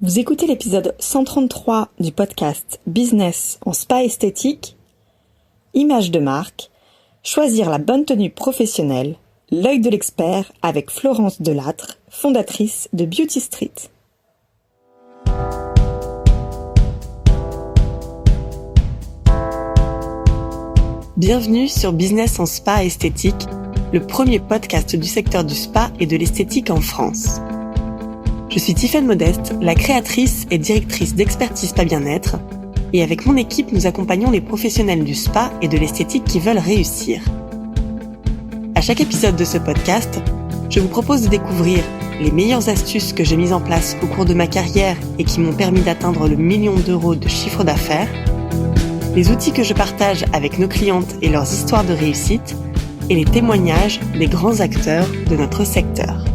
Vous écoutez l'épisode 133 du podcast Business en spa esthétique, image de marque, choisir la bonne tenue professionnelle, l'œil de l'expert avec Florence Delattre, fondatrice de Beauty Street. Bienvenue sur Business en spa esthétique, le premier podcast du secteur du spa et de l'esthétique en France. Je suis Tiffaine Modeste, la créatrice et directrice d'Expertise Spa Bien-être, et avec mon équipe, nous accompagnons les professionnels du spa et de l'esthétique qui veulent réussir. À chaque épisode de ce podcast, je vous propose de découvrir les meilleures astuces que j'ai mises en place au cours de ma carrière et qui m'ont permis d'atteindre le 1 million d'euros de chiffre d'affaires, les outils que je partage avec nos clientes et leurs histoires de réussite, et les témoignages des grands acteurs de notre secteur.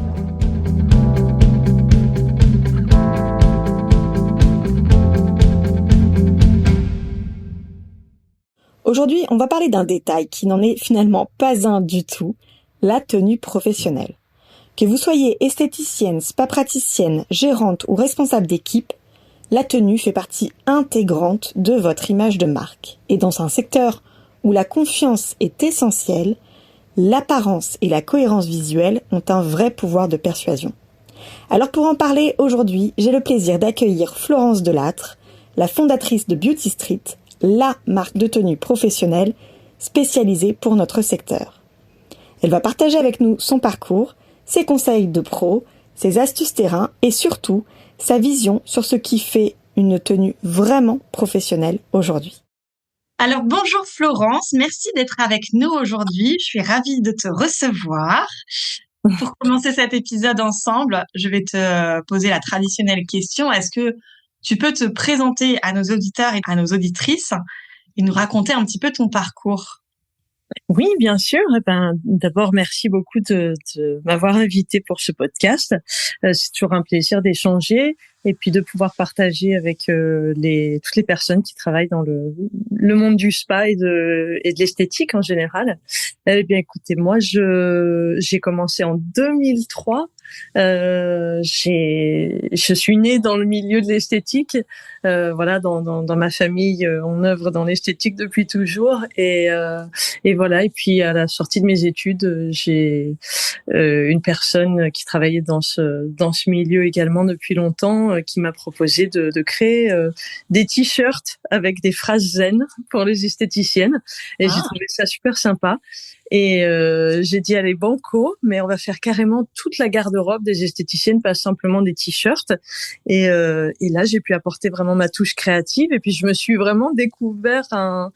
Aujourd'hui, on va parler d'un détail qui n'en est finalement pas un du tout, la tenue professionnelle. Que vous soyez esthéticienne, spa-praticienne, gérante ou responsable d'équipe, la tenue fait partie intégrante de votre image de marque. Et dans un secteur où la confiance est essentielle, l'apparence et la cohérence visuelle ont un vrai pouvoir de persuasion. Alors pour en parler aujourd'hui, j'ai le plaisir d'accueillir Florence Delattre, la fondatrice de Beauty Street, la marque de tenue professionnelle spécialisée pour notre secteur. Elle va partager avec nous son parcours, ses conseils de pro, ses astuces terrain et surtout sa vision sur ce qui fait une tenue vraiment professionnelle aujourd'hui. Alors bonjour Florence, merci d'être avec nous aujourd'hui. Je suis ravie de te recevoir. Pour commencer cet épisode ensemble, je vais te poser la traditionnelle question. Est-ce que tu peux te présenter à nos auditeurs et à nos auditrices et nous raconter un petit peu ton parcours? Oui, bien sûr. D'abord, merci beaucoup de m'avoir invité pour ce podcast. C'est toujours un plaisir d'échanger et puis de pouvoir partager avec toutes les personnes qui travaillent dans le monde du spa et de l'esthétique en général. Eh bien, écoutez, moi, j'ai commencé en 2003. Je suis née dans le milieu de l'esthétique. Voilà, dans ma famille, on œuvre dans l'esthétique depuis toujours et voilà. Et puis à la sortie de mes études, j'ai une personne qui travaillait dans ce milieu également depuis longtemps, qui m'a proposé de créer des t-shirts avec des phrases zen pour les esthéticiennes. Et j'ai trouvé ça super sympa. Et j'ai dit allez banco, mais on va faire carrément toute la garde-robe des esthéticiennes, pas simplement des t-shirts. Et là j'ai pu apporter vraiment ma touche créative. Et puis je me suis vraiment découvert un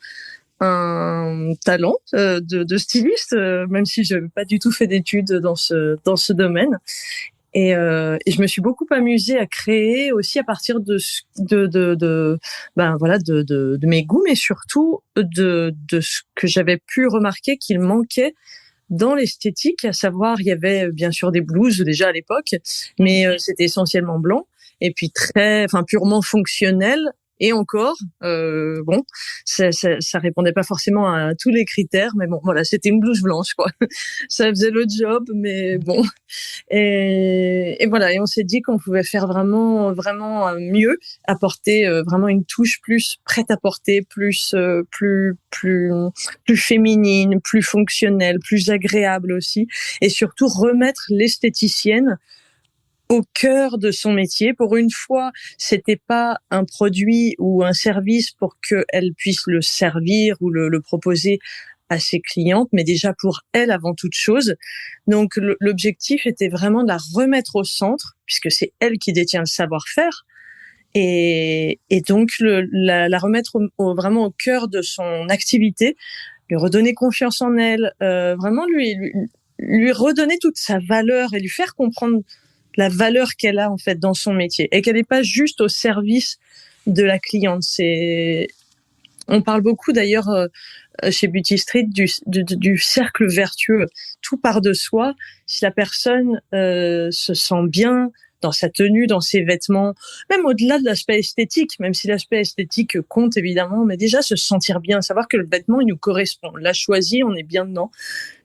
talent de styliste, même si je n'avais pas du tout fait d'études dans ce domaine. Et je me suis beaucoup amusée à créer aussi à partir de mes goûts, mais surtout de ce que j'avais pu remarquer qu'il manquait dans l'esthétique, à savoir il y avait bien sûr des blouses déjà à l'époque, mais c'était essentiellement blanc et puis purement fonctionnel. Et encore, ça répondait pas forcément à tous les critères, mais bon, voilà, c'était une blouse blanche, quoi. Ça faisait le job, mais bon. Et voilà, et on s'est dit qu'on pouvait faire vraiment, vraiment mieux, apporter vraiment une touche plus prête à porter, plus féminine, plus fonctionnelle, plus agréable aussi, et surtout remettre l'esthéticienne au cœur de son métier. Pour une fois, c'était pas un produit ou un service pour qu'elle puisse le servir ou le proposer à ses clientes, mais déjà pour elle avant toute chose. Donc l'objectif était vraiment de la remettre au centre, puisque c'est elle qui détient le savoir-faire, et donc la remettre vraiment au cœur de son activité, lui redonner confiance en elle, vraiment lui redonner toute sa valeur et lui faire comprendre la valeur qu'elle a en fait dans son métier et qu'elle n'est pas juste au service de la cliente. On parle beaucoup d'ailleurs chez Beauty Street du cercle vertueux. Tout part de soi. Si la personne se sent bien dans sa tenue, dans ses vêtements, même au-delà de l'aspect esthétique, même si l'aspect esthétique compte évidemment, mais déjà se sentir bien, savoir que le vêtement il nous correspond. On l'a choisi, on est bien dedans.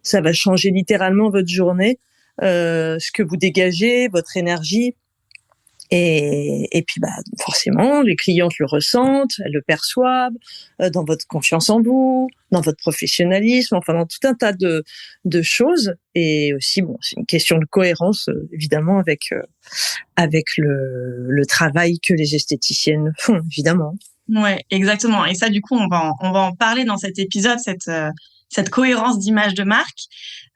Ça va changer littéralement votre journée. Ce que vous dégagez, votre énergie. Et puis, forcément, les clientes le ressentent, elles le perçoivent, dans votre confiance en vous, dans votre professionnalisme, enfin, dans tout un tas de choses. Et aussi, c'est une question de cohérence, évidemment, avec le travail que les esthéticiennes font, évidemment. Ouais, exactement. Et ça, du coup, on va en parler dans cet épisode, cette cohérence d'image de marque.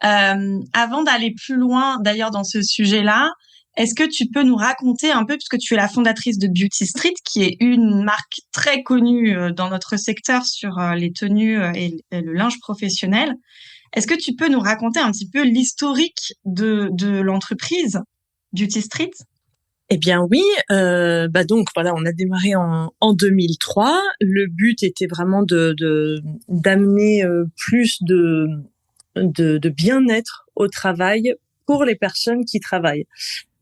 Avant d'aller plus loin, d'ailleurs, dans ce sujet-là, est-ce que tu peux nous raconter un peu, puisque tu es la fondatrice de Beauty Street, qui est une marque très connue dans notre secteur sur les tenues et le linge professionnel. Est-ce que tu peux nous raconter un petit peu l'historique de l'entreprise Beauty Street? Eh bien oui, donc voilà, on a démarré en 2003. Le but était vraiment d'amener plus de bien-être au travail pour les personnes qui travaillent.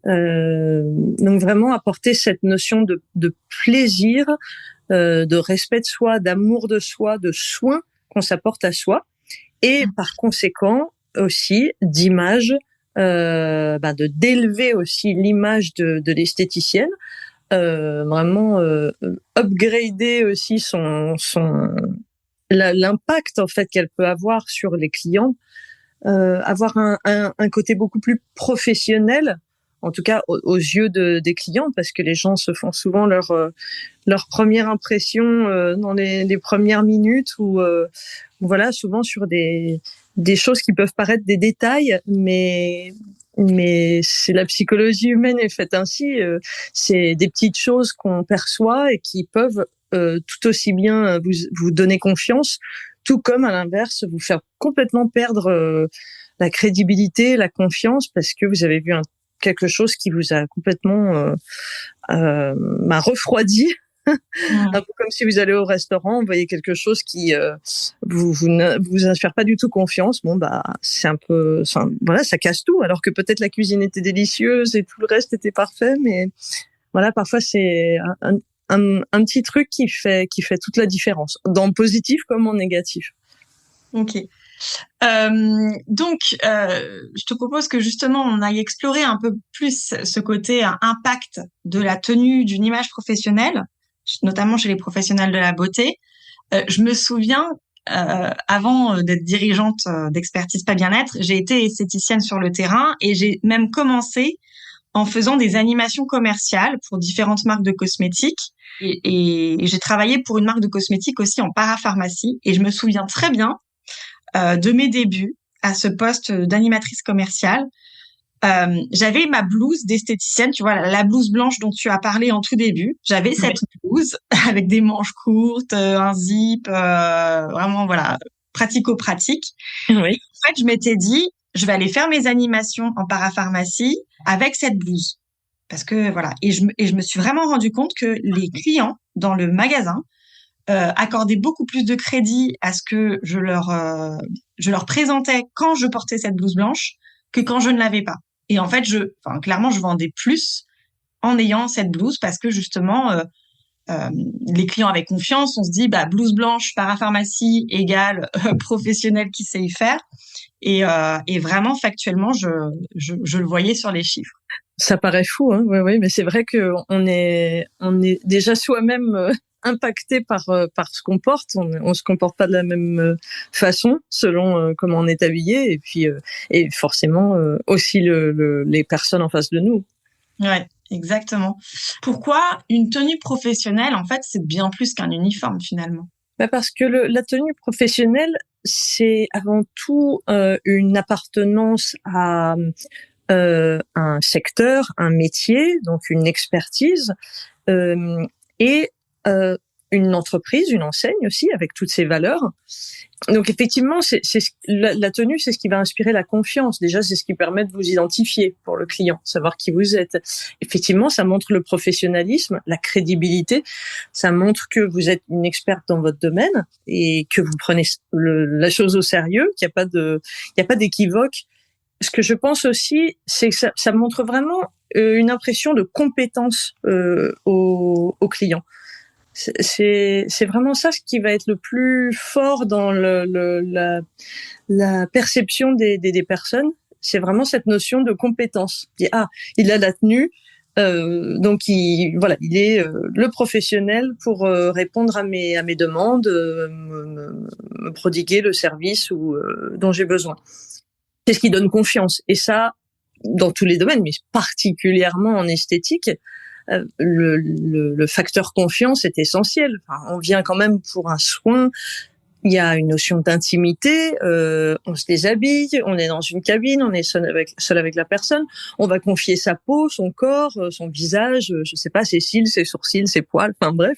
Donc vraiment apporter cette notion de plaisir, de respect de soi, d'amour de soi, de soin qu'on s'apporte à soi, et par conséquent aussi d'image, d'élever aussi l'image de l'esthéticienne, vraiment upgrader aussi l'impact en fait qu'elle peut avoir sur les clients, avoir un côté beaucoup plus professionnel, en tout cas aux yeux des clients, parce que les gens se font souvent leur première impression dans les premières minutes, ou voilà, souvent sur des choses qui peuvent paraître des détails, mais c'est la psychologie humaine est faite ainsi. C'est des petites choses qu'on perçoit et qui peuvent tout aussi bien vous donner confiance, tout comme à l'inverse vous faire complètement perdre la crédibilité, la confiance, parce que vous avez vu quelque chose qui vous a complètement refroidi. Un peu comme si vous allez au restaurant, vous voyez quelque chose qui vous inspire pas du tout confiance. C'est un peu, voilà, ça casse tout. Alors que peut-être la cuisine était délicieuse et tout le reste était parfait, mais voilà, parfois c'est un petit truc qui fait toute la différence, dans le positif comme en négatif. Ok. Donc, je te propose que justement on aille explorer un peu plus ce côté impact de la tenue d'une image professionnelle, notamment chez les professionnels de la beauté. Je me souviens, avant d'être dirigeante d'Expertise Pas Bien-être, j'ai été esthéticienne sur le terrain et j'ai même commencé en faisant des animations commerciales pour différentes marques de cosmétiques. Et j'ai travaillé pour une marque de cosmétiques aussi en parapharmacie. Et je me souviens très bien de mes débuts à ce poste d'animatrice commerciale. J'avais ma blouse d'esthéticienne, tu vois, la blouse blanche dont tu as parlé en tout début. J'avais cette blouse avec des manches courtes, un zip, vraiment, voilà, pratico-pratique. Oui. Et en fait, je m'étais dit, je vais aller faire mes animations en parapharmacie avec cette blouse. Parce que, voilà. Et je me suis vraiment rendu compte que les clients dans le magasin accordaient beaucoup plus de crédit à ce que je leur présentais quand je portais cette blouse blanche que quand je ne l'avais pas. Et en fait, clairement, je vendais plus en ayant cette blouse parce que justement, les clients avaient confiance. On se dit, blouse blanche, parapharmacie égale professionnel qui sait y faire. Et vraiment, factuellement, je le voyais sur les chiffres. Ça paraît fou, hein. Oui, mais c'est vrai que on est déjà soi-même impacté par ce qu'on porte. On se comporte pas de la même façon selon comment on est habillé, et puis et forcément aussi les personnes en face de nous. Ouais, exactement. Pourquoi une tenue professionnelle, en fait, c'est bien plus qu'un uniforme finalement? Parce que la tenue professionnelle, c'est avant tout une appartenance à un secteur, un métier, donc une expertise, et une entreprise, une enseigne aussi, avec toutes ses valeurs. Donc effectivement, la tenue, c'est ce qui va inspirer la confiance. Déjà, c'est ce qui permet de vous identifier pour le client, savoir qui vous êtes. Effectivement, ça montre le professionnalisme, la crédibilité. Ça montre que vous êtes une experte dans votre domaine et que vous prenez la chose au sérieux, qu'il n'y a pas d'équivoque. Ce que je pense aussi, c'est que ça montre vraiment une impression de compétence au client. C'est vraiment ça ce qui va être le plus fort dans la perception des personnes. C'est vraiment cette notion de compétence. Il a la tenue, Donc il est le professionnel pour répondre à mes demandes, me prodiguer le service dont j'ai besoin. C'est ce qui donne confiance. Et ça, dans tous les domaines, mais particulièrement en esthétique, le facteur confiance est essentiel. Enfin, on vient quand même pour un soin. Il y a une notion d'intimité, on se déshabille, on est dans une cabine, on est seul avec la personne, on va confier sa peau, son corps, son visage, je sais pas, ses cils, ses sourcils, ses poils, enfin bref.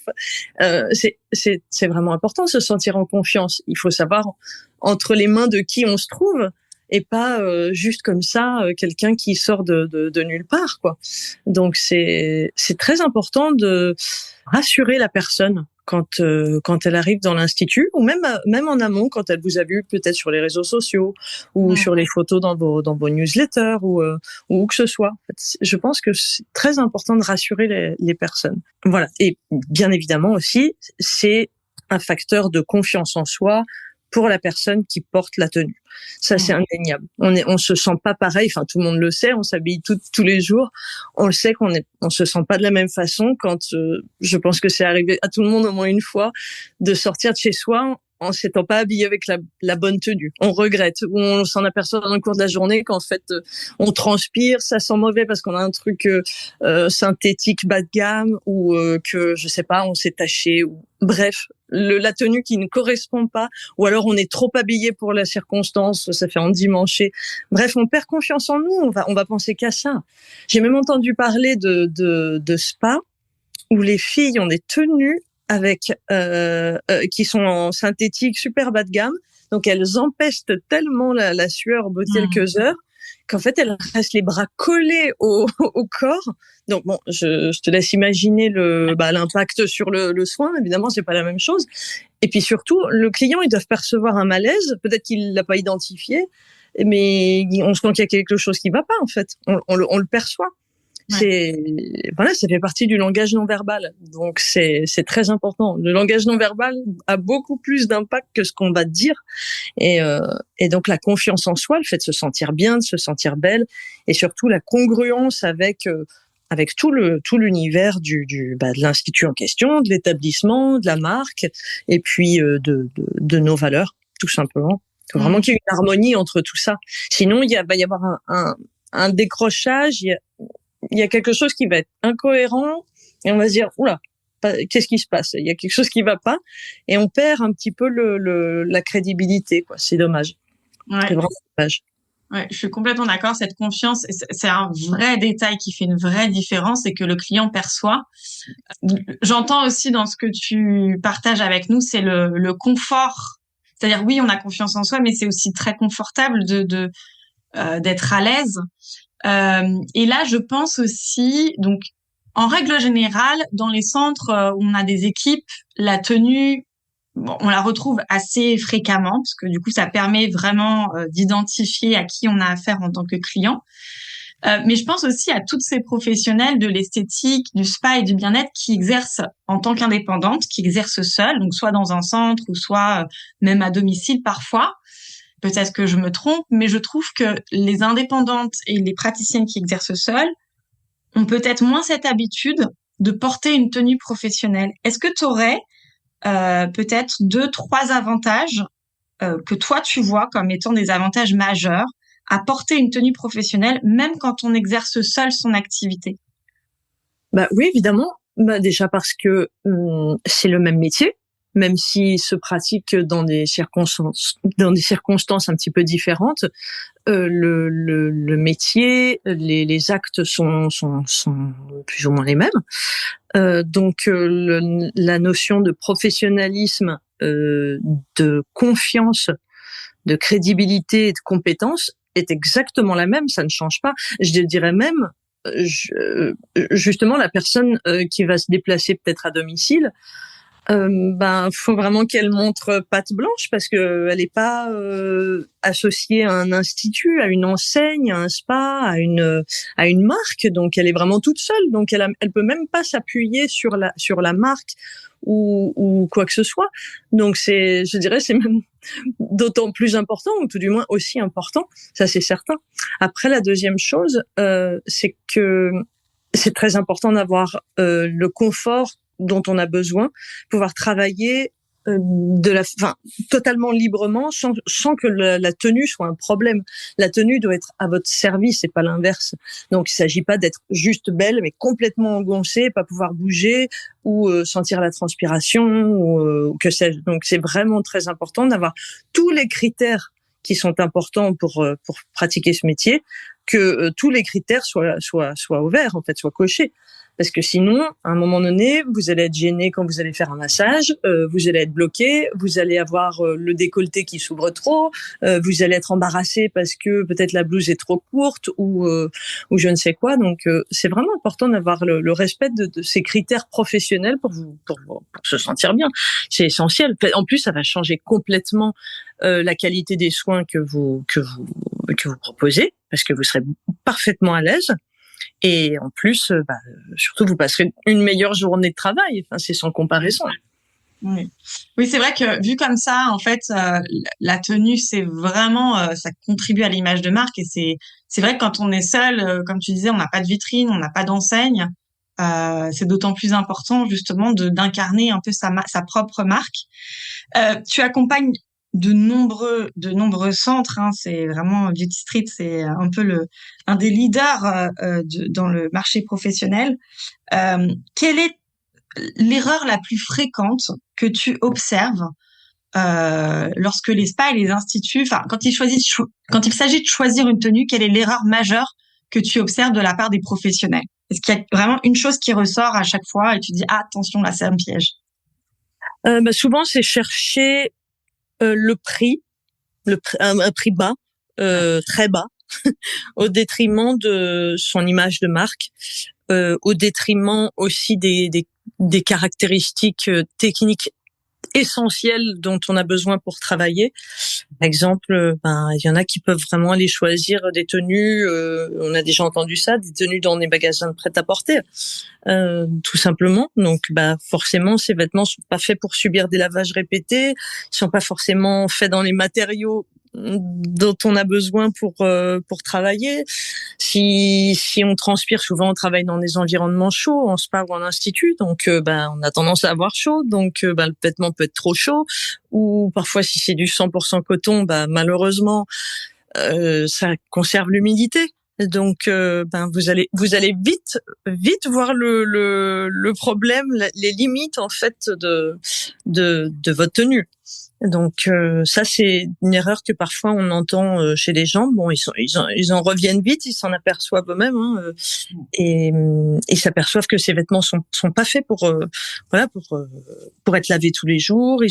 C'est vraiment important de se sentir en confiance. Il faut savoir entre les mains de qui on se trouve et pas juste comme ça quelqu'un qui sort de nulle part, quoi. Donc c'est très important de rassurer la personne quand elle arrive dans l'institut, ou même en amont, quand elle vous a vu peut-être sur les réseaux sociaux ou sur les photos dans vos newsletters ou où que ce soit. En fait, je pense que c'est très important de rassurer les personnes. Voilà. Et bien évidemment aussi, c'est un facteur de confiance en soi pour la personne qui porte la tenue. Ça, c'est indéniable. On se sent pas pareil. Enfin, tout le monde le sait. On s'habille tous les jours. On le sait on se sent pas de la même façon quand, je pense que c'est arrivé à tout le monde au moins une fois, de sortir de chez soi en s'étant pas habillé avec la bonne tenue. On regrette, ou on s'en aperçoit dans le cours de la journée qu'en fait, on transpire, ça sent mauvais parce qu'on a un truc synthétique bas de gamme, ou que, je sais pas, on s'est taché, ou bref, la tenue qui ne correspond pas, ou alors on est trop habillé pour la circonstance, ça fait endimanché. Bref, on perd confiance en nous, on va penser qu'à ça. J'ai même entendu parler de spa où les filles ont des tenues avec qui sont en synthétique super bas de gamme, donc elles empestent tellement la sueur au bout de quelques heures qu'en fait elles restent les bras collés au corps. Donc bon, je te laisse imaginer l'impact sur le soin. Évidemment, c'est pas la même chose. Et puis surtout, le client, il doit percevoir un malaise. Peut-être qu'il l'a pas identifié, mais on sent qu'il y a quelque chose qui va pas, en fait. On le perçoit. Ouais. Ça fait partie du langage non verbal. Donc c'est très important. Le langage non verbal a beaucoup plus d'impact que ce qu'on va dire. Et donc la confiance en soi, le fait de se sentir bien, de se sentir belle, et surtout la congruence avec tout l'univers de l'institut en question, de l'établissement, de la marque, et puis de nos valeurs, tout simplement. Il faut vraiment qu'il y ait une harmonie entre tout ça. Sinon, va y avoir un décrochage. Il y a quelque chose qui va être incohérent, et on va se dire, oula, qu'est-ce qui se passe? Il y a quelque chose qui va pas, et on perd un petit peu la crédibilité, quoi. C'est dommage. Ouais. C'est vraiment dommage. Ouais, je suis complètement d'accord. Cette confiance, c'est un vrai détail qui fait une vraie différence et que le client perçoit. J'entends aussi dans ce que tu partages avec nous, c'est le confort. C'est-à-dire, oui, on a confiance en soi, mais c'est aussi très confortable d'être à l'aise. Et là, je pense aussi, donc, en règle générale, dans les centres où on a des équipes, la tenue, on la retrouve assez fréquemment parce que du coup, ça permet vraiment d'identifier à qui on a affaire en tant que client. Mais je pense aussi à toutes ces professionnels de l'esthétique, du spa et du bien-être qui exercent en tant qu'indépendantes, qui exercent seules, donc soit dans un centre ou soit même à domicile parfois. Peut-être que je me trompe, mais je trouve que les indépendantes et les praticiennes qui exercent seules ont peut-être moins cette habitude de porter une tenue professionnelle. Est-ce que tu aurais peut-être 2-3 avantages que toi tu vois comme étant des avantages majeurs à porter une tenue professionnelle, même quand on exerce seul son activité? Oui, évidemment. Déjà parce que c'est le même métier, même s'il se pratique dans des circonstances un petit peu différentes. Le métier, les actes sont plus ou moins les mêmes. Donc la notion de professionnalisme, de confiance, de crédibilité et de compétence est exactement la même. Ça ne change pas. Je dirais même, justement, la personne qui va se déplacer peut-être à domicile, faut vraiment qu'elle montre patte blanche parce que elle est pas associée à un institut, à une enseigne, à un spa, à une marque. Donc elle est vraiment toute seule. Donc elle peut même pas s'appuyer sur la marque ou quoi que ce soit. Donc je dirais, c'est même d'autant plus important, ou tout du moins aussi important. Ça, c'est certain. Après, la deuxième chose, c'est que c'est très important d'avoir le confort dont on a besoin, pouvoir travailler totalement librement, sans que la tenue soit un problème. La tenue doit être à votre service et pas l'inverse. Donc, il s'agit pas d'être juste belle, mais complètement engoncée, pas pouvoir bouger ou sentir la transpiration ou que sais-je. Donc, c'est vraiment très important d'avoir tous les critères qui sont importants pour pratiquer ce métier, que tous les critères soient ouverts, en fait, soient cochés. Parce que sinon, à un moment donné, vous allez être gêné quand vous allez faire un massage, vous allez être bloqué, vous allez avoir le décolleté qui s'ouvre trop, vous allez être embarrassé parce que peut-être la blouse est trop courte ou je ne sais quoi. Donc, c'est vraiment important d'avoir le respect de ces critères professionnels pour se sentir bien. C'est essentiel. En plus, ça va changer complètement la qualité des soins que vous proposez, parce que vous serez parfaitement à l'aise. Et en plus, surtout, vous passerez une meilleure journée de travail. Enfin, c'est sans comparaison. Oui, c'est vrai que vu comme ça, en fait, la tenue, c'est vraiment, ça contribue à l'image de marque. Et c'est vrai que quand on est seul, comme tu disais, on n'a pas de vitrine, on n'a pas d'enseigne. C'est d'autant plus important justement d'incarner un peu sa propre marque. Tu accompagnes de nombreux centres, hein, c'est vraiment Beauty Street, c'est un peu un des leaders dans le marché professionnel. Quelle est l'erreur la plus fréquente que tu observes lorsque les spas et les instituts, enfin quand il s'agit de choisir une tenue, quelle est l'erreur majeure que tu observes de la part des professionnels? Est-ce qu'il y a vraiment une chose qui ressort à chaque fois et tu dis attention, là c'est un piège? Souvent c'est chercher le prix, un prix bas, très bas, au détriment de son image de marque, au détriment aussi des caractéristiques techniques essentielles dont on a besoin pour travailler. Par exemple, il y en a qui peuvent vraiment aller choisir des tenues, on a déjà entendu ça, des tenues dans des magasins de prêt-à-porter, tout simplement. Donc, forcément, ces vêtements sont pas faits pour subir des lavages répétés, ils sont pas forcément faits dans les matériaux dont on a besoin pour travailler. Si on transpire, souvent on travaille dans des environnements chauds, en spa ou en institut, donc on a tendance à avoir chaud, donc le vêtement peut être trop chaud, ou parfois si c'est du 100% coton, malheureusement ça conserve l'humidité. Donc vous allez vite voir le problème, les limites en fait de votre tenue. Donc ça c'est une erreur que parfois on entend chez les gens. Bon, ils en reviennent vite, ils s'en aperçoivent eux-mêmes, hein, et s'aperçoivent que ces vêtements sont pas faits pour être lavés tous les jours.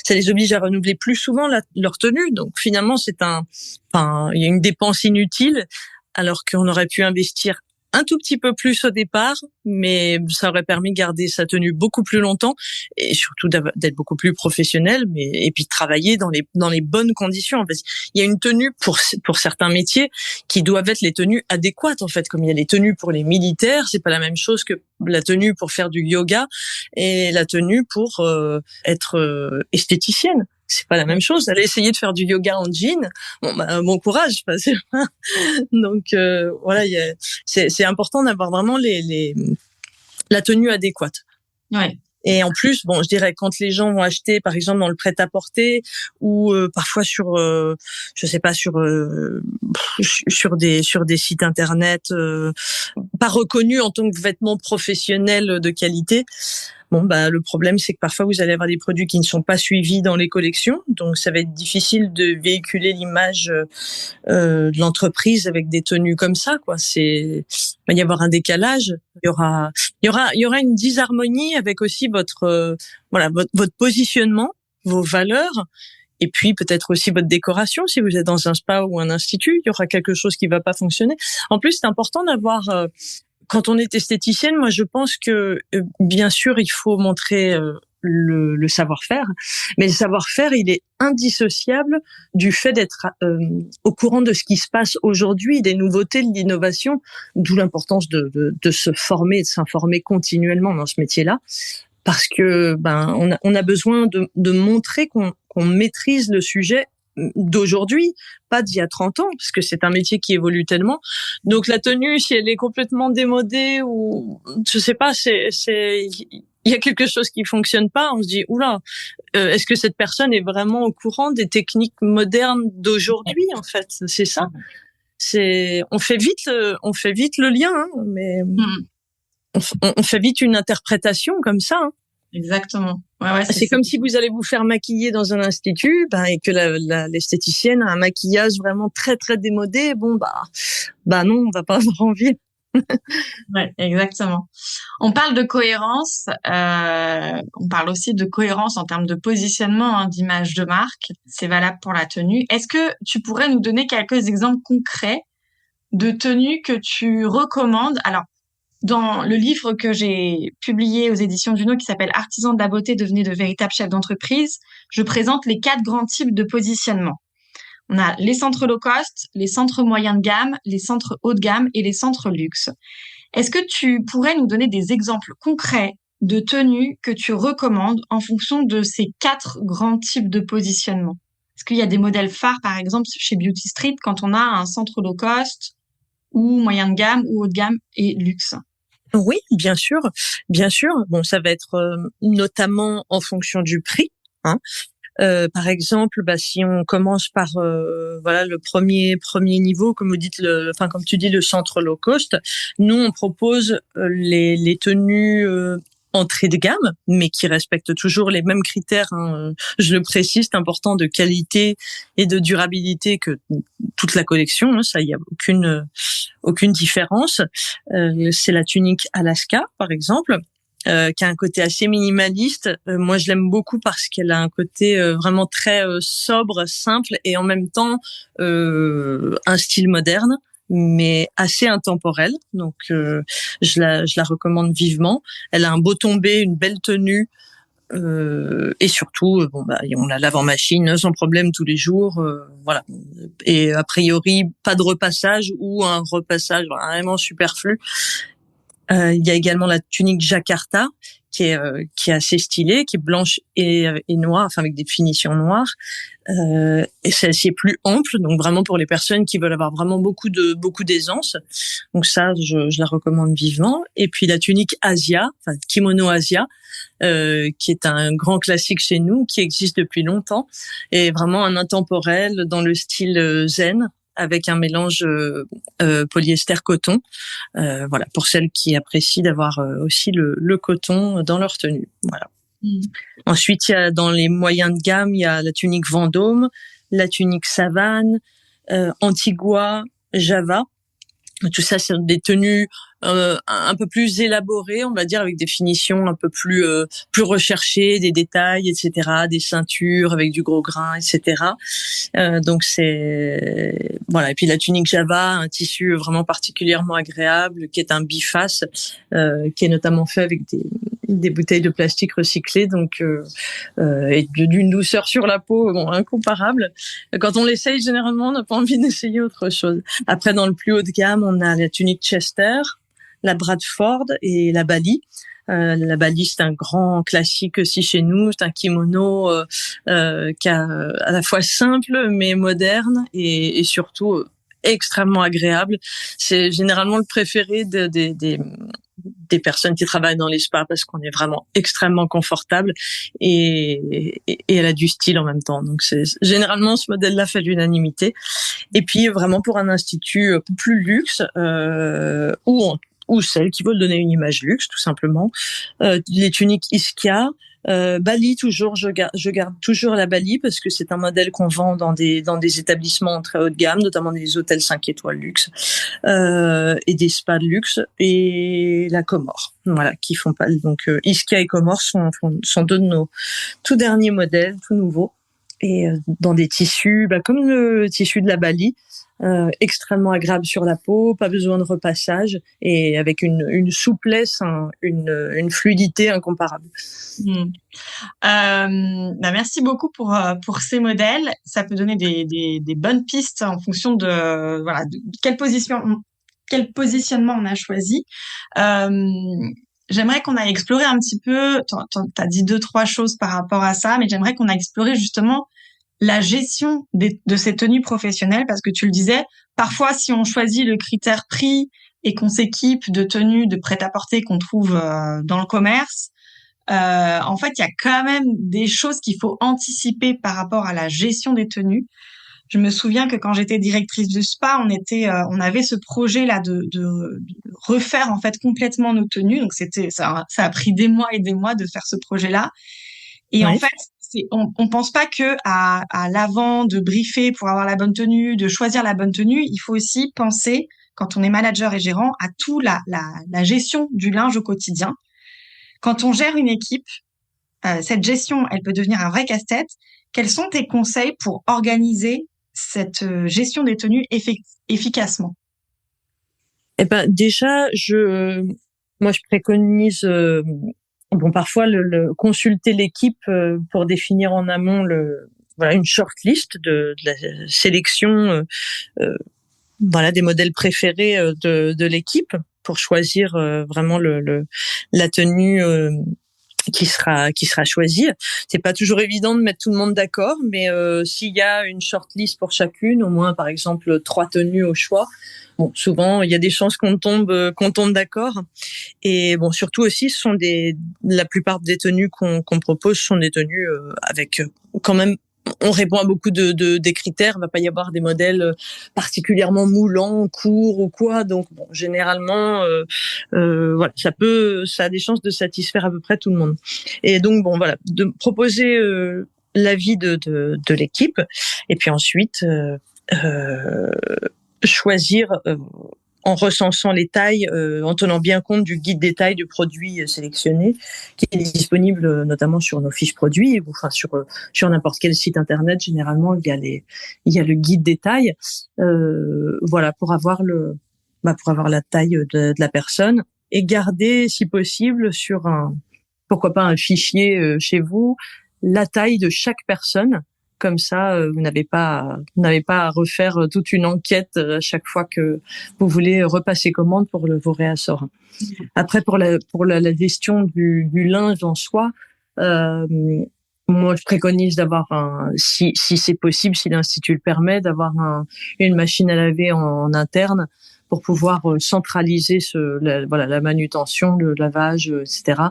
Ça les oblige à renouveler plus souvent leur tenue. Donc finalement il y a une dépense inutile, alors qu'on aurait pu investir un tout petit peu plus au départ, mais ça aurait permis de garder sa tenue beaucoup plus longtemps et surtout d'être beaucoup plus professionnel, et puis de travailler dans les bonnes conditions. En fait, il y a une tenue pour certains métiers qui doivent être les tenues adéquates, en fait, comme il y a les tenues pour les militaires, c'est pas la même chose que la tenue pour faire du yoga et la tenue pour être esthéticienne. C'est pas la même chose. Allez essayer de faire du yoga en jean. Bon courage. Donc voilà, c'est important d'avoir vraiment la tenue adéquate. Ouais. Et en plus, je dirais quand les gens vont acheter, par exemple dans le prêt-à-porter ou parfois sur des sites internet pas reconnus en tant que vêtements professionnels de qualité. Le problème, c'est que parfois, vous allez avoir des produits qui ne sont pas suivis dans les collections. Donc, ça va être difficile de véhiculer l'image de l'entreprise avec des tenues comme ça, quoi. Il va y avoir un décalage. Il y aura une disharmonie avec aussi votre positionnement, vos valeurs. Et puis, peut-être aussi votre décoration. Si vous êtes dans un spa ou un institut, il y aura quelque chose qui va pas fonctionner. En plus, c'est important d'avoir... Quand on est esthéticienne, moi je pense que bien sûr il faut montrer le savoir-faire, mais le savoir-faire il est indissociable du fait d'être au courant de ce qui se passe aujourd'hui, des nouveautés, de l'innovation, d'où l'importance de se former, de s'informer continuellement dans ce métier-là, parce que on a besoin de montrer qu'on maîtrise le sujet d'aujourd'hui, pas d'il y a 30 ans, parce que c'est un métier qui évolue tellement. Donc la tenue, si elle est complètement démodée ou je sais pas, il y a quelque chose qui fonctionne pas, on se dit oula, est-ce que cette personne est vraiment au courant des techniques modernes d'aujourd'hui en fait, c'est ça. On fait vite le lien, hein, mais on fait vite une interprétation comme ça. Hein. Exactement. Ouais, c'est comme si vous allez vous faire maquiller dans un institut, et que l'esthéticienne a un maquillage vraiment très très démodé. Bon non, on va pas avoir envie. Ouais, exactement. On parle de cohérence. On parle aussi de cohérence en termes de positionnement, hein, d'image de marque. C'est valable pour la tenue. Est-ce que tu pourrais nous donner quelques exemples concrets de tenues que tu recommandes? Alors, dans le livre que j'ai publié aux éditions Juno qui s'appelle Artisans de la beauté, devenez de véritables chefs d'entreprise, je présente les 4 grands types de positionnement. On a les centres low cost, les centres moyen de gamme, les centres haut de gamme et les centres luxe. Est-ce que tu pourrais nous donner des exemples concrets de tenues que tu recommandes en fonction de ces 4 grands types de positionnement? Est-ce qu'il y a des modèles phares, par exemple, chez Beauty Street, quand on a un centre low cost ou moyen de gamme ou haut de gamme et luxe? Oui, bien sûr. Bon, ça va être notamment en fonction du prix. Hein. Par exemple, si on commence par le premier niveau, comme tu dis, le centre low cost, nous on propose les tenues entrée de gamme, mais qui respectent toujours les mêmes critères. Hein. Je le précise, c'est important, de qualité et de durabilité que toute la collection. Hein, ça, il y a aucune différence. C'est la tunique Alaska, par exemple, qui a un côté assez minimaliste. Moi, je l'aime beaucoup parce qu'elle a un côté vraiment très sobre, simple, et en même temps un style moderne, mais assez intemporel. Donc, je la recommande vivement. Elle a un beau tombé, une belle tenue. Et surtout, on la lave en machine sans problème tous les jours, voilà. Et a priori, pas de repassage ou un repassage vraiment superflu. Il y a également la tunique Jakarta qui est assez stylée, qui est blanche et noire, enfin avec des finitions noires. Et celle-ci est plus ample, donc vraiment pour les personnes qui veulent avoir vraiment beaucoup d'aisance. Donc ça, je la recommande vivement. Et puis la tunique Asia, enfin kimono Asia, qui est un grand classique chez nous, qui existe depuis longtemps, et vraiment un intemporel dans le style zen, avec un mélange polyester-coton, voilà, pour celles qui apprécient d'avoir aussi le coton dans leur tenue. Voilà. Ensuite, il y a dans les moyens de gamme, il y a la tunique Vendôme, la tunique Savane, Antigua, Java. Tout ça, c'est des tenues un peu plus élaborées, on va dire, avec des finitions un peu plus recherchées, des détails, etc., des ceintures avec du gros grain, etc. Donc c'est voilà. Et puis la tunique Java, un tissu vraiment particulièrement agréable, qui est un biface, qui est notamment fait avec des bouteilles de plastique recyclées, donc et d'une douceur sur la peau incomparable. Quand on l'essaye, généralement, on n'a pas envie d'essayer autre chose. Après, dans le plus haut de gamme, on a la tunique Chester, la Bradford et la Bali. La Bali, c'est un grand classique aussi chez nous. C'est un kimono qui est à la fois simple mais moderne et surtout extrêmement agréable. C'est généralement le préféré des personnes qui travaillent dans les spas parce qu'on est vraiment extrêmement confortable et elle a du style en même temps. Donc généralement ce modèle-là fait l'unanimité. Et puis vraiment pour un institut un peu plus luxe ou celles qui veulent donner une image luxe tout simplement, les tuniques Ischia. Bali toujours, je garde toujours la Bali parce que c'est un modèle qu'on vend dans des établissements très haut de gamme, notamment des hôtels 5 étoiles luxe et des spas de luxe, et la Comore, voilà, qui font pas. Donc Ischia et Comore sont deux de nos tout derniers modèles, tout nouveaux, et dans des tissus comme le tissu de la Bali. Extrêmement agréable sur la peau, pas besoin de repassage, et avec une souplesse, une fluidité incomparable. Merci beaucoup pour ces modèles. Ça peut donner des bonnes pistes en fonction de quel positionnement on a choisi. J'aimerais qu'on aille explorer un petit peu. T'as dit 2-3 choses par rapport à ça, mais j'aimerais qu'on aille explorer justement la gestion de ces tenues professionnelles, parce que tu le disais, parfois si on choisit le critère prix et qu'on s'équipe de tenues de prêt-à-porter qu'on trouve dans le commerce, en fait, il y a quand même des choses qu'il faut anticiper par rapport à la gestion des tenues. Je me souviens que quand j'étais directrice du spa, on avait ce projet-là de refaire en fait complètement nos tenues. Donc ça a pris des mois et des mois de faire ce projet-là. Et en fait, on pense pas que à l'avant de briefer pour avoir la bonne tenue, de choisir la bonne tenue. Il faut aussi penser, quand on est manager et gérant, à tout la gestion du linge au quotidien. Quand on gère une équipe, cette gestion, elle peut devenir un vrai casse-tête. Quels sont tes conseils pour organiser cette gestion des tenues efficacement? Eh ben déjà, moi je préconise parfois le consulter l'équipe pour définir en amont une shortlist de la sélection des modèles préférés de l'équipe pour choisir vraiment la tenue qui sera choisie. C'est pas toujours évident de mettre tout le monde d'accord, mais s'il y a une shortlist pour chacune, au moins par exemple 3 tenues au choix, bon, souvent il y a des chances qu'on tombe d'accord. Et bon, surtout aussi, la plupart des tenues qu'on propose sont des tenues avec quand même. On répond à beaucoup des critères. Il va pas y avoir des modèles particulièrement moulants, courts ou quoi. Donc, bon, généralement, ça a des chances de satisfaire à peu près tout le monde. Et donc, bon, voilà, de proposer l'avis de l'équipe, et puis ensuite choisir. En recensant les tailles, en tenant bien compte du guide des tailles du produit sélectionné, qui est disponible notamment sur nos fiches produits, ou enfin sur n'importe quel site internet. Généralement, il y a le guide des tailles, pour avoir la taille de la personne, et garder, si possible, pourquoi pas un fichier chez vous, la taille de chaque personne. Comme ça, vous n'avez pas à refaire toute une enquête à chaque fois que vous voulez repasser commande pour vos réassorts. Après, pour la gestion du linge en soi, moi je préconise d'avoir si c'est possible, si l'institut le permet, d'avoir une machine à laver en interne pour pouvoir centraliser la manutention, le lavage, etc.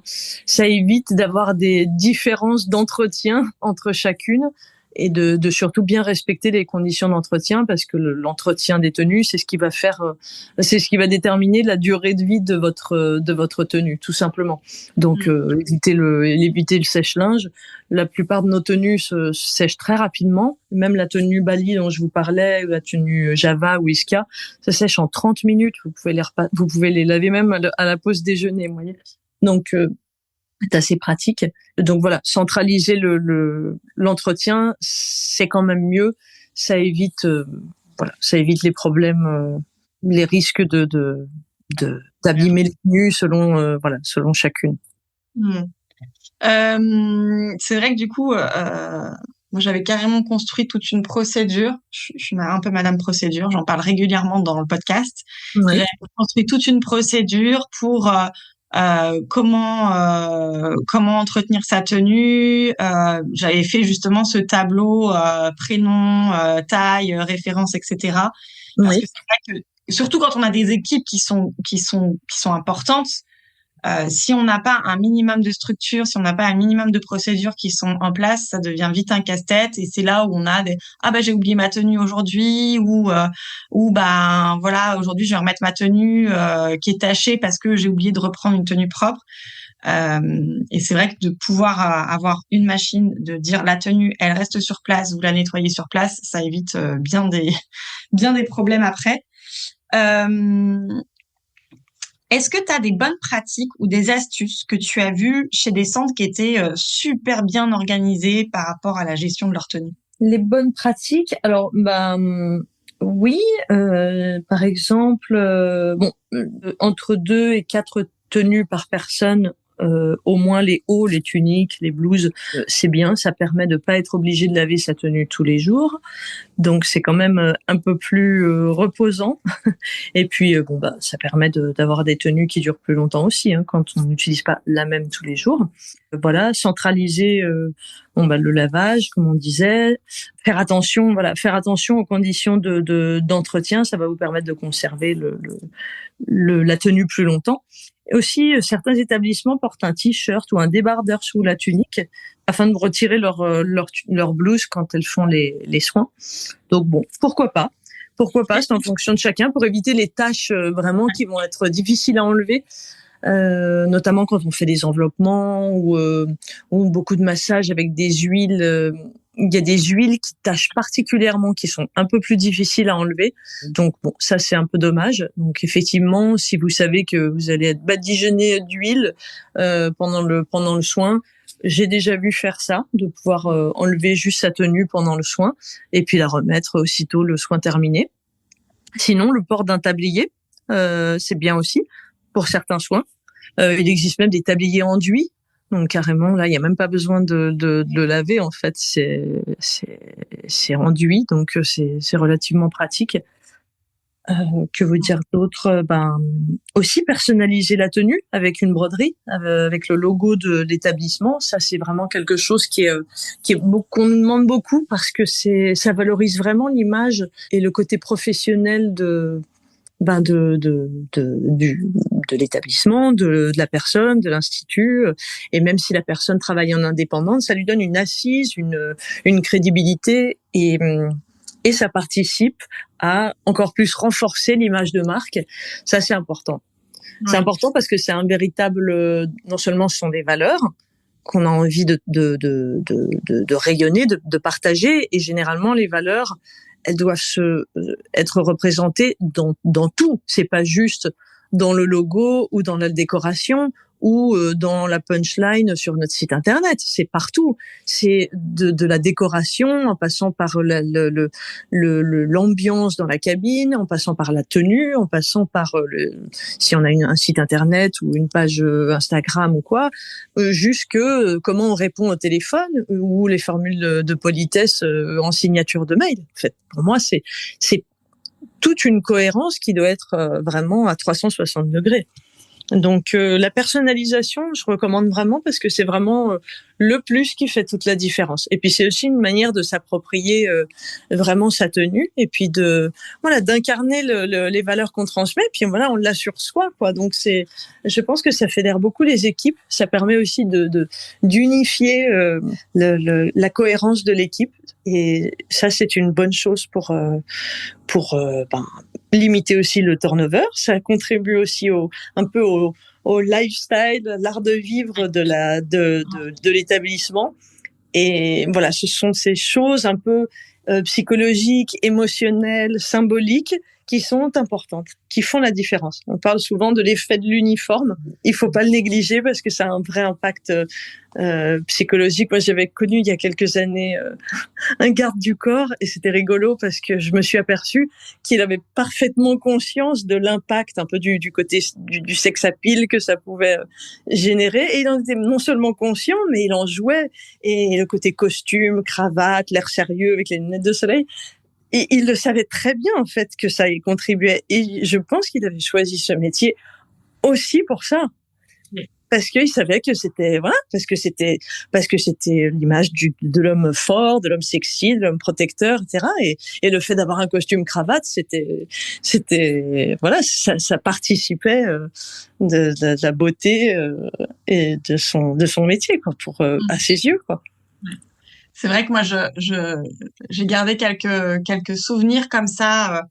Ça évite d'avoir des différences d'entretien entre chacune, et de surtout bien respecter les conditions d'entretien, parce que l'entretien des tenues, c'est ce qui va déterminer la durée de vie de votre tenue, tout simplement. Donc éviter le sèche-linge. La plupart de nos tenues se sèchent très rapidement. Même la tenue Bali dont je vous parlais, la tenue Java ou Iska, ça sèche en 30 minutes. Vous pouvez les laver même à la pause déjeuner, vous voyez. Donc c'est assez pratique. Donc voilà, centraliser l'entretien, c'est quand même mieux. Ça évite les problèmes, les risques d'abîmer les tenues selon chacune. C'est vrai que du coup, moi j'avais carrément construit toute une procédure. Je suis un peu Madame Procédure, j'en parle régulièrement dans le podcast. Ouais. J'avais construit toute une procédure pour comment entretenir sa tenue. J'avais fait justement ce tableau prénom, taille, référence, etc. Parce que c'est vrai que surtout quand on a des équipes qui sont importantes, si on n'a pas un minimum de structure, si on n'a pas un minimum de procédures qui sont en place, ça devient vite un casse-tête, et c'est là où on a j'ai oublié ma tenue aujourd'hui, ou aujourd'hui je vais remettre ma tenue qui est tachée parce que j'ai oublié de reprendre une tenue propre. Et c'est vrai que de pouvoir avoir une machine, de dire la tenue elle reste sur place, vous la nettoyez sur place, ça évite bien des problèmes après. Est-ce que tu as des bonnes pratiques ou des astuces que tu as vues chez des centres qui étaient super bien organisés par rapport à la gestion de leur tenue? Les bonnes pratiques, alors oui, par exemple, entre 2 et 4 tenues par personne au moins les hauts, les tuniques, les blouses, c'est bien. Ça permet de pas être obligé de laver sa tenue tous les jours. Donc c'est quand même un peu plus reposant. Et puis ça permet d'avoir des tenues qui durent plus longtemps aussi, hein, quand on n'utilise pas la même tous les jours. Voilà, centraliser le lavage, comme on disait, faire attention aux conditions d'entretien, ça va vous permettre de conserver la tenue plus longtemps. Et aussi, certains établissements portent un t-shirt ou un débardeur sous la tunique afin de retirer leur blouse quand elles font les soins. Donc pourquoi pas, c'est en fonction de chacun, pour éviter les taches vraiment qui vont être difficiles à enlever. Notamment quand on fait des enveloppements ou beaucoup de massages avec des huiles. Il y a des huiles qui tachent particulièrement, qui sont un peu plus difficiles à enlever. Donc ça c'est un peu dommage. Donc effectivement, si vous savez que vous allez être badigeonné d'huile pendant le soin, j'ai déjà vu faire ça, de pouvoir enlever juste sa tenue pendant le soin et puis la remettre aussitôt le soin terminé. Sinon, le port d'un tablier, c'est bien aussi pour certains soins. Il existe même des tabliers enduits. Donc carrément, là, il n'y a même pas besoin de le laver, en fait. C'est enduit, donc c'est relativement pratique. Que vous dire d'autre? Aussi personnaliser la tenue avec une broderie, avec le logo de l'établissement. Ça, c'est vraiment quelque chose qu'on nous demande beaucoup, parce que ça valorise vraiment l'image et le côté professionnel de l'établissement, de la personne, de l'institut. Et même si la personne travaille en indépendante, ça lui donne une assise, une crédibilité, et ça participe à encore plus renforcer l'image de marque. Ça, c'est important. Ouais. C'est important parce que c'est un véritable, non seulement ce sont des valeurs qu'on a envie de rayonner, de partager, et généralement les valeurs, elles doivent être représentées dans tout. C'est pas juste dans le logo ou dans la décoration ou dans la punchline sur notre site internet. C'est partout. C'est de la décoration, en passant par l'ambiance dans la cabine, en passant par la tenue, en passant par si on a un site internet ou une page Instagram ou quoi, jusque comment on répond au téléphone ou les formules de politesse en signature de mail. En fait, pour moi, c'est toute une cohérence qui doit être vraiment à 360 degrés. Donc la personnalisation, je recommande vraiment, parce que c'est vraiment le plus qui fait toute la différence. Et puis c'est aussi une manière de s'approprier vraiment sa tenue, et puis d'incarner les valeurs qu'on transmet. Puis on l'a sur soi, quoi. Donc je pense que ça fédère beaucoup les équipes. Ça permet aussi d'unifier la cohérence de l'équipe. Et ça, c'est une bonne chose pour limiter aussi le turnover. Ça contribue aussi un peu au lifestyle, l'art de vivre de l'établissement. Et voilà, ce sont ces choses un peu psychologiques, émotionnelles, symboliques, qui sont importantes, qui font la différence. On parle souvent de l'effet de l'uniforme. Il faut pas le négliger, parce que ça a un vrai impact psychologique. Moi, j'avais connu il y a quelques années un garde du corps, et c'était rigolo parce que je me suis aperçue qu'il avait parfaitement conscience de l'impact un peu du côté du sex appeal que ça pouvait générer, et il en était non seulement conscient, mais il en jouait. Et le côté costume, cravate, l'air sérieux avec les lunettes de soleil, et il le savait très bien, en fait, que ça y contribuait. Et je pense qu'il avait choisi ce métier aussi pour ça. Oui. Parce qu'il savait que c'était, parce que c'était l'image de l'homme fort, de l'homme sexy, de l'homme protecteur, etc. Et le fait d'avoir un costume cravate, c'était, ça participait de la beauté et de son métier, quoi, à ses yeux, quoi. C'est vrai que moi, j'ai gardé quelques souvenirs comme ça.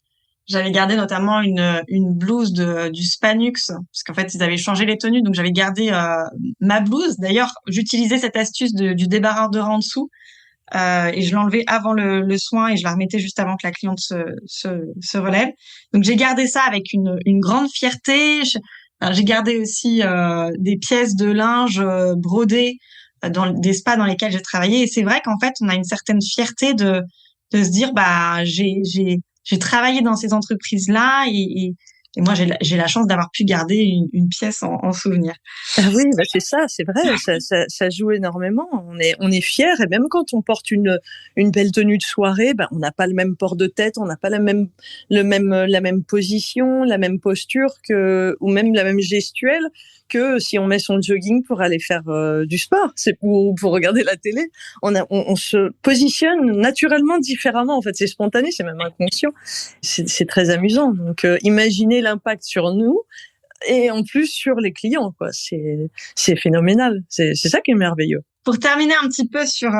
J'avais gardé notamment une blouse du Spanux, parce qu'en fait, ils avaient changé les tenues, donc j'avais gardé ma blouse. D'ailleurs, j'utilisais cette astuce du débarradeur en dessous, et je l'enlevais avant le soin, et je la remettais juste avant que la cliente se relève. Donc j'ai gardé ça avec une grande fierté. J'ai gardé aussi des pièces de linge brodées dans des spas dans lesquels j'ai travaillé. Et c'est vrai qu'en fait, on a une certaine fierté de se dire, j'ai travaillé dans ces entreprises-là, et Et moi, j'ai la chance d'avoir pu garder une pièce en souvenir. Ah oui, bah c'est ça, c'est vrai, ça joue énormément. On est fiers, et même quand on porte une belle tenue de soirée, bah on n'a pas le même port de tête, on n'a pas la même position, la même posture ou même la même gestuelle que si on met son jogging pour aller faire du sport, c'est pour regarder la télé. On se positionne naturellement différemment. En fait, c'est spontané, c'est même inconscient. C'est très amusant. Donc, imaginez l'impact sur nous. Et en plus sur les clients, quoi. C'est phénoménal. C'est ça qui est merveilleux. Pour terminer un petit peu sur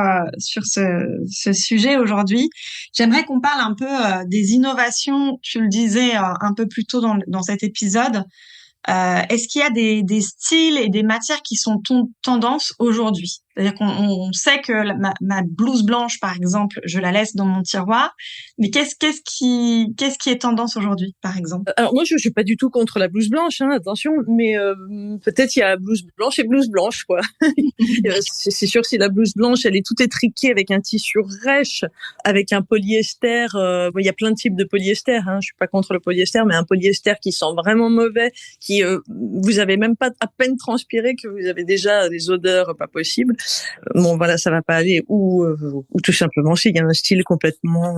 ce sujet aujourd'hui, j'aimerais qu'on parle un peu des innovations. Tu le disais un peu plus tôt dans cet épisode. Est-ce qu'il y a des styles et des matières qui sont tendance aujourd'hui? C'est-à-dire qu'on sait que ma blouse blanche, par exemple, je la laisse dans mon tiroir. Mais qu'est-ce qui est tendance aujourd'hui, par exemple? Alors moi, je suis pas du tout contre la blouse blanche, hein, attention, mais peut-être il y a blouse blanche et blouse blanche, quoi. C'est sûr, si la blouse blanche, elle est toute étriquée avec un tissu rêche, avec un polyester. Il y a plein de types de polyester. Hein, je suis pas contre le polyester, mais un polyester qui sent vraiment mauvais, qui vous avez même pas à peine transpiré que vous avez déjà des odeurs pas possibles. Bon, voilà, ça va pas aller. Ou tout simplement, s'il y a un style complètement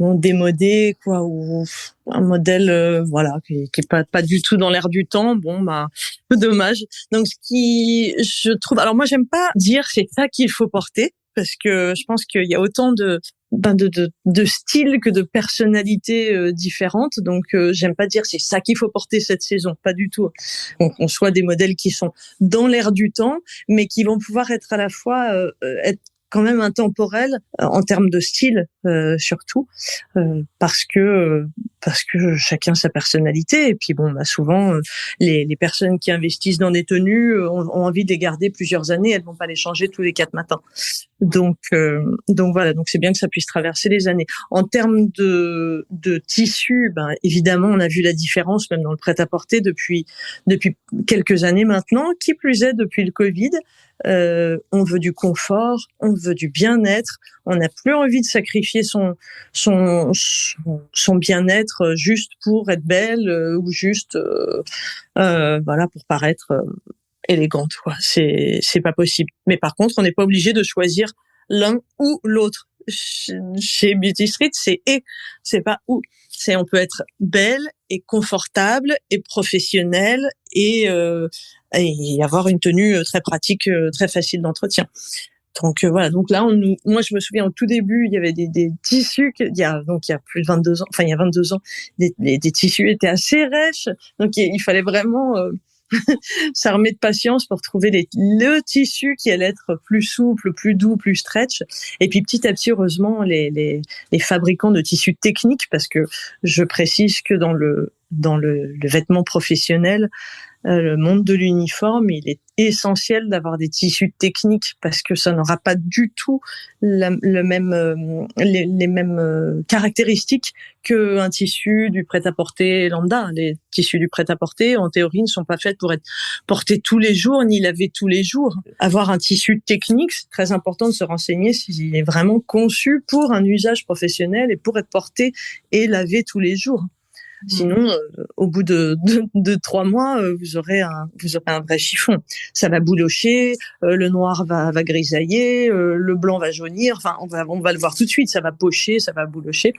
démodé, quoi, ou un modèle voilà qui est pas du tout dans l'air du temps, bon bah dommage. Donc ce qui je trouve, alors moi j'aime pas dire c'est ça qu'il faut porter, parce que je pense qu'il y a autant de styles que de personnalités différentes. Donc j'aime pas dire c'est ça qu'il faut porter cette saison, pas du tout. Donc on soit des modèles qui sont dans l'air du temps, mais qui vont pouvoir être à la fois être quand même intemporel en termes de style, surtout parce que chacun sa personnalité. Et puis bon, bah souvent les personnes qui investissent dans des tenues ont envie de les garder plusieurs années, elles vont pas les changer tous les 4 matins. Donc voilà, donc c'est bien que ça puisse traverser les années. En termes de tissu, ben évidemment on a vu la différence même dans le prêt-à-porter depuis quelques années maintenant, qui plus est depuis le Covid. On veut du confort, on veut du bien-être, on n'a plus envie de sacrifier son bien-être juste pour être belle ou juste voilà, pour paraître élégante, quoi. C'est pas possible. Mais par contre, on n'est pas obligé de choisir l'un ou l'autre. Chez Beauty Street, c'est pas ou. On peut être belle et confortable et professionnelle et avoir une tenue très pratique, très facile d'entretien. Donc voilà, donc là moi je me souviens au tout début, il y avait des tissus il y a plus de 22 ans, enfin il y a 22 ans, des tissus étaient assez rêches. Donc il fallait vraiment s'armer de patience pour trouver le tissu qui allait être plus souple, plus doux, plus stretch. Et puis petit à petit, heureusement, les fabricants de tissus techniques, parce que je précise que dans le vêtement professionnel, le monde de l'uniforme, il est essentiel d'avoir des tissus techniques, parce que ça n'aura pas du tout les mêmes caractéristiques qu'un tissu du prêt-à-porter lambda. Les tissus du prêt-à-porter, en théorie, ne sont pas faits pour être portés tous les jours, ni lavés tous les jours. Avoir un tissu technique, c'est très important de se renseigner s'il est vraiment conçu pour un usage professionnel et pour être porté et lavé tous les jours. Sinon, au bout de 3 mois, vous aurez un vrai chiffon. Ça va boulocher, le noir va grisailler, le blanc va jaunir. Enfin, on va le voir tout de suite. Ça va pocher, ça va boulocher.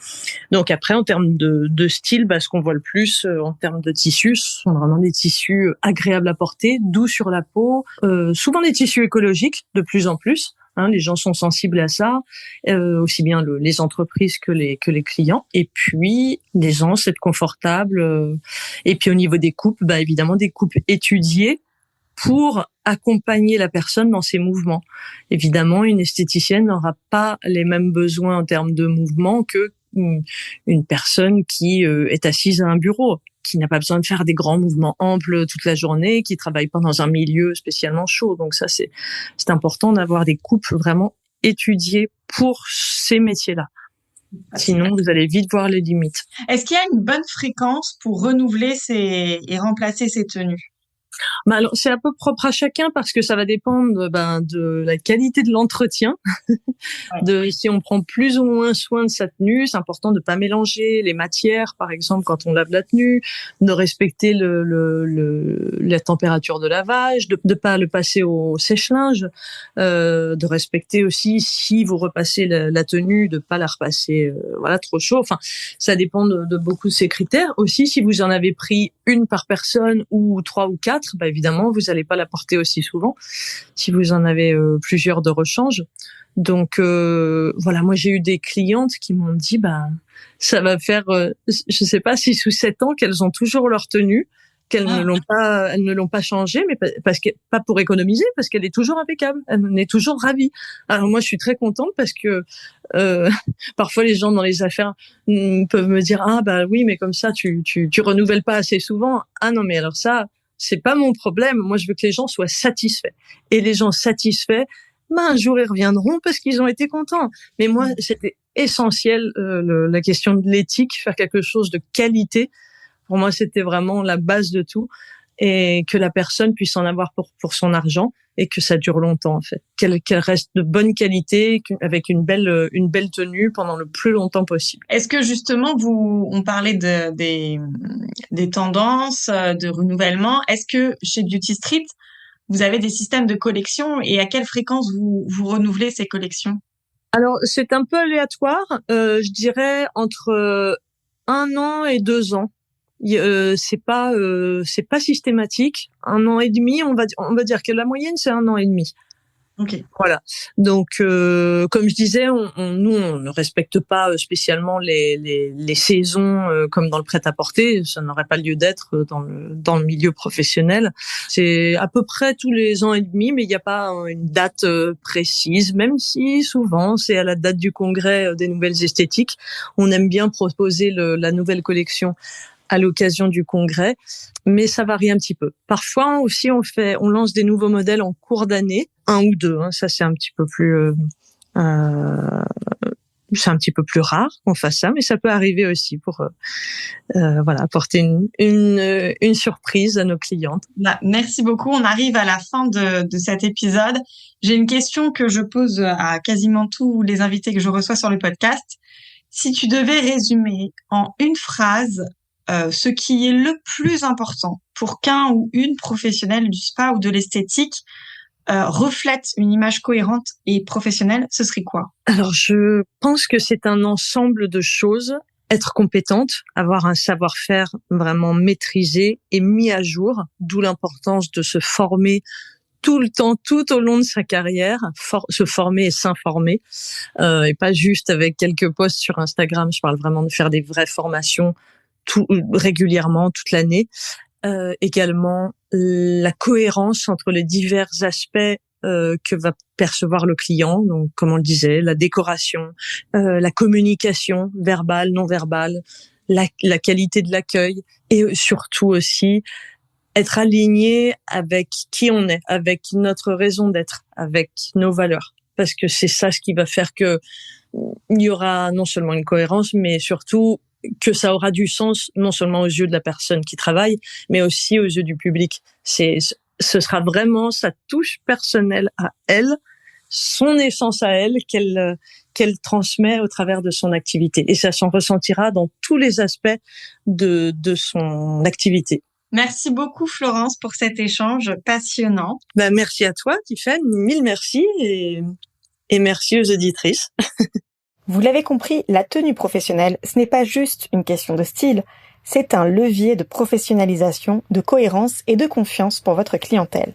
Donc après, en termes de style, bah, ce qu'on voit le plus en termes de tissus, ce sont vraiment des tissus agréables à porter, doux sur la peau, souvent des tissus écologiques de plus en plus. Hein, les gens sont sensibles à ça, aussi bien les entreprises que les clients. Et puis, les gens, c'est confortable. Et puis, au niveau des coupes, bah, évidemment, des coupes étudiées pour accompagner la personne dans ses mouvements. Évidemment, une esthéticienne n'aura pas les mêmes besoins en termes de mouvement que une personne qui est assise à un bureau, qui n'a pas besoin de faire des grands mouvements amples toute la journée, qui travaille pas dans un milieu spécialement chaud. Donc ça, c'est important d'avoir des coupes vraiment étudiées pour ces métiers-là. Sinon, vous allez vite voir les limites. Est-ce qu'il y a une bonne fréquence pour renouveler et remplacer ces tenues? Alors, c'est un peu propre à chacun parce que ça va dépendre de la qualité de l'entretien. De si on prend plus ou moins soin de sa tenue, c'est important de pas mélanger les matières, par exemple, quand on lave la tenue, de respecter la température de lavage, de pas le passer au sèche-linge, de respecter aussi, si vous repassez la tenue, de pas la repasser trop chaud. Enfin, ça dépend de beaucoup de ces critères. Aussi, si vous en avez pris une par personne ou 3 ou 4, évidemment, vous n'allez pas la porter aussi souvent si vous en avez plusieurs de rechange. Donc moi j'ai eu des clientes qui m'ont dit ça va faire je sais pas 6 ou 7 ans qu'elles ont toujours leur tenue, qu'elles ne l'ont pas changée, mais parce que pas pour économiser, parce qu'elle est toujours impeccable, elle en est toujours ravie. Alors moi je suis très contente parce que parfois les gens dans les affaires peuvent me dire oui, mais comme ça tu renouvelles pas assez souvent. Ah non, mais alors ça c'est pas mon problème. Moi je veux que les gens soient satisfaits, et les gens satisfaits, un jour ils reviendront parce qu'ils ont été contents. Mais moi, c'était essentiel, la question de l'éthique, faire quelque chose de qualité. Pour moi, c'était vraiment la base de tout, et que la personne puisse en avoir pour son argent, et que ça dure longtemps en fait, qu'elle reste de bonne qualité, avec une belle tenue pendant le plus longtemps possible. Est-ce que justement on parlait des tendances de renouvellement, est-ce que chez Beauty Street vous avez des systèmes de collection, et à quelle fréquence vous renouvelez ces collections? Alors, c'est un peu aléatoire. Je dirais entre 1 an et 2 ans. C'est pas systématique. 1 an et demi, on va dire que la moyenne c'est 1 an et demi. Okay. Voilà. Donc, comme je disais, nous on ne respecte pas spécialement les saisons comme dans le prêt-à-porter. Ça n'aurait pas lieu d'être dans le milieu professionnel. C'est à peu près tous les ans et demi, mais il n'y a pas une date précise. Même si souvent c'est à la date du congrès des nouvelles esthétiques, on aime bien proposer la nouvelle collection à l'occasion du congrès, mais ça varie un petit peu. Parfois aussi on lance des nouveaux modèles en cours d'année, 1 ou 2, ça c'est un petit peu plus rare qu'on fasse ça, mais ça peut arriver aussi pour apporter une surprise à nos clientes. Merci beaucoup. On arrive à la fin de cet épisode. J'ai une question que je pose à quasiment tous les invités que je reçois sur le podcast. Si tu devais résumer en une phrase ce qui est le plus important pour qu'un ou une professionnelle du spa ou de l'esthétique reflète une image cohérente et professionnelle, ce serait quoi? Alors, je pense que c'est un ensemble de choses. Être compétente, avoir un savoir-faire vraiment maîtrisé et mis à jour, d'où l'importance de se former tout le temps, tout au long de sa carrière, se former et s'informer, et pas juste avec quelques posts sur Instagram. Je parle vraiment de faire des vraies formations régulièrement, toute l'année. Également, la cohérence entre les divers aspects que va percevoir le client. Donc, comme on le disait, la décoration, la communication verbale, non verbale, la qualité de l'accueil, et surtout aussi être aligné avec qui on est, avec notre raison d'être, avec nos valeurs. Parce que c'est ça ce qui va faire que il y aura non seulement une cohérence, mais surtout que ça aura du sens, non seulement aux yeux de la personne qui travaille, mais aussi aux yeux du public. Ce sera vraiment sa touche personnelle à elle, son essence à elle, qu'elle transmet au travers de son activité. Et ça s'en ressentira dans tous les aspects de son activité. Merci beaucoup, Florence, pour cet échange passionnant. Merci à toi, Tiffany. 1000 merci, et merci aux auditrices. Vous l'avez compris, la tenue professionnelle, ce n'est pas juste une question de style, c'est un levier de professionnalisation, de cohérence et de confiance pour votre clientèle.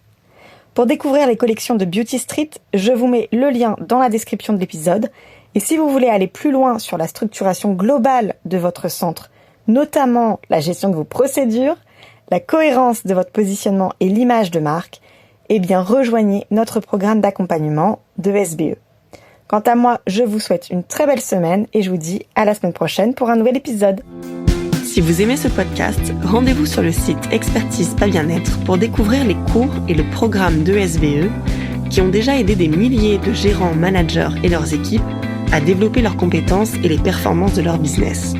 Pour découvrir les collections de Beauty Street, je vous mets le lien dans la description de l'épisode. Et si vous voulez aller plus loin sur la structuration globale de votre centre, notamment la gestion de vos procédures, la cohérence de votre positionnement et l'image de marque, eh bien rejoignez notre programme d'accompagnement de SBE. Quant à moi, je vous souhaite une très belle semaine et je vous dis à la semaine prochaine pour un nouvel épisode. Si vous aimez ce podcast, rendez-vous sur le site Expertise Spa Bien-être pour découvrir les cours et le programme de SBE qui ont déjà aidé des milliers de gérants, managers et leurs équipes à développer leurs compétences et les performances de leur business.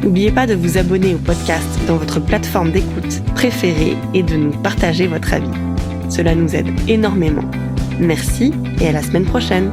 N'oubliez pas de vous abonner au podcast dans votre plateforme d'écoute préférée et de nous partager votre avis. Cela nous aide énormément. Merci et à la semaine prochaine.